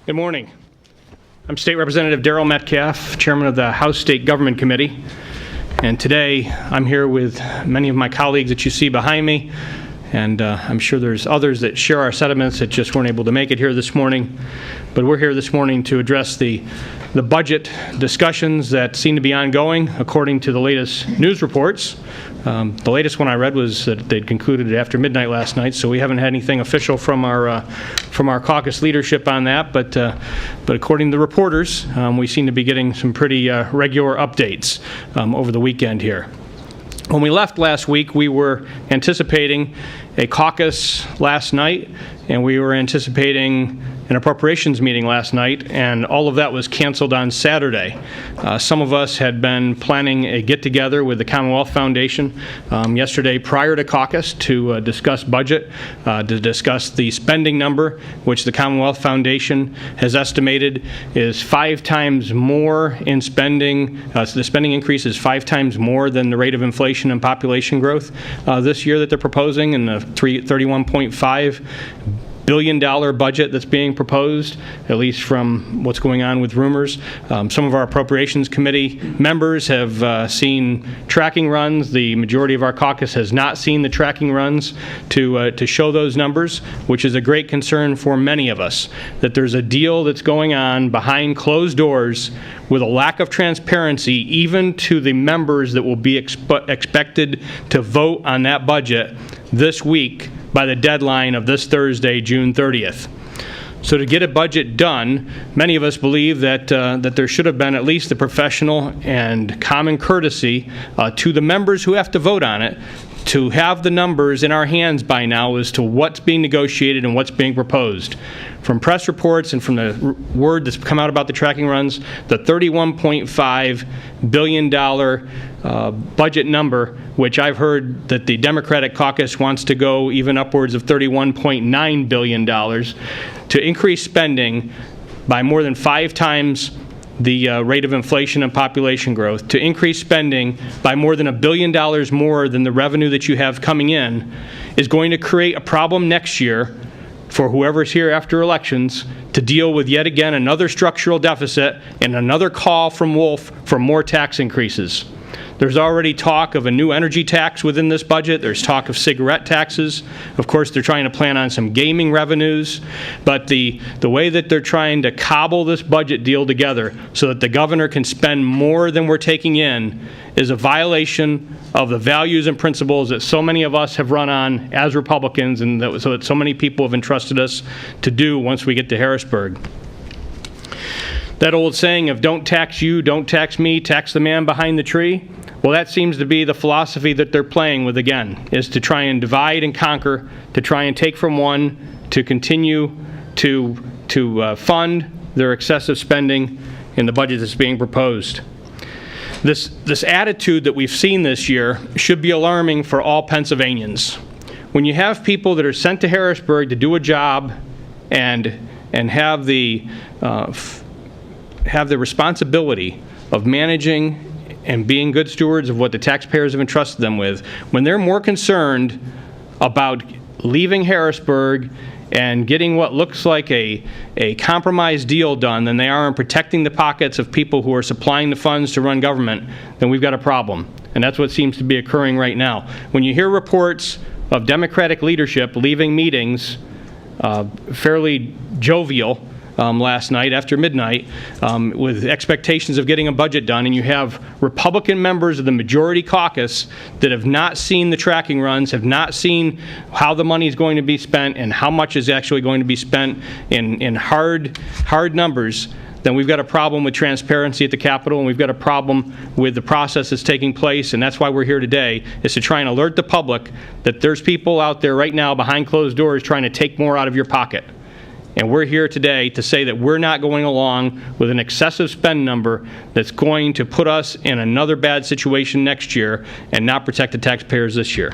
Good morning. I'm State Representative Daryl Metcalfe, Chairman of the House State Government Committee, and today I'm here with many of my colleagues that you see behind me, and I'm sure there's others that share our sentiments that just weren't able to make it here this morning. But we're here this morning to address the budget discussions that seem to be ongoing according to the latest news reports. The latest one I read was that they'd concluded after midnight last night, so we haven't had anything official from our caucus leadership on that. But according to the reporters, we seem to be getting some pretty regular updates over the weekend here. When we left last week, we were anticipating a caucus last night, and we were anticipating an appropriations meeting last night, and all of that was canceled on Saturday. Some of us had been planning a get-together with the Commonwealth Foundation yesterday prior to caucus to discuss budget, to discuss the spending number, which the Commonwealth Foundation has estimated is 5 times more in spending. So the spending increase is 5 times more than the rate of inflation and population growth this year that they're proposing in the $31.5 billion budget that's being proposed, at least from what's going on with rumors. Some of our Appropriations Committee members have seen tracking runs. The majority of our caucus has not seen the tracking runs to show those numbers, which is a great concern for many of us, that there's a deal that's going on behind closed doors with a lack of transparency even to the members that will be expected to vote on that budget this week by the deadline of this Thursday, June 30th. So to get a budget done, many of us believe that there should have been at least the professional and common courtesy to the members who have to vote on it to have the numbers in our hands by now as to what's being negotiated and what's being proposed. From press reports and from the word that's come out about the tracking runs, the $31.5 billion budget number, which I've heard that the Democratic caucus wants to go even upwards of $31.9 billion, to increase spending by more than 5 times the rate of inflation and population growth, to increase spending by more than $1 billion more than the revenue that you have coming in, is going to create a problem next year for whoever's here after elections to deal with yet again another structural deficit and another call from Wolf for more tax increases. There's already talk of a new energy tax within this budget. There's talk of cigarette taxes. Of course, they're trying to plan on some gaming revenues. But the way that they're trying to cobble this budget deal together so that the governor can spend more than we're taking in is a violation of the values and principles that so many of us have run on as Republicans, and that so many people have entrusted us to do once we get to Harrisburg. That old saying of don't tax you, don't tax me, tax the man behind the tree. Well, that seems to be the philosophy that they're playing with again, is to try and divide and conquer, to try and take from one, to continue to fund their excessive spending in the budget that's being proposed. This attitude that we've seen this year should be alarming for all Pennsylvanians. When you have people that are sent to Harrisburg to do a job and have the responsibility of managing and being good stewards of what the taxpayers have entrusted them with, when they're more concerned about leaving Harrisburg and getting what looks like a compromise deal done than they are in protecting the pockets of people who are supplying the funds to run government, then we've got a problem. And that's what seems to be occurring right now. When you hear reports of Democratic leadership leaving meetings fairly jovial last night after midnight with expectations of getting a budget done, and you have Republican members of the majority caucus that have not seen the tracking runs, have not seen how the money is going to be spent and how much is actually going to be spent in hard numbers, then we've got a problem with transparency at the Capitol, and we've got a problem with the process that's taking place. And that's why we're here today, is to try and alert the public that there's people out there right now behind closed doors trying to take more out of your pocket. And we're here today to say that we're not going along with an excessive spend number that's going to put us in another bad situation next year and not protect the taxpayers this year.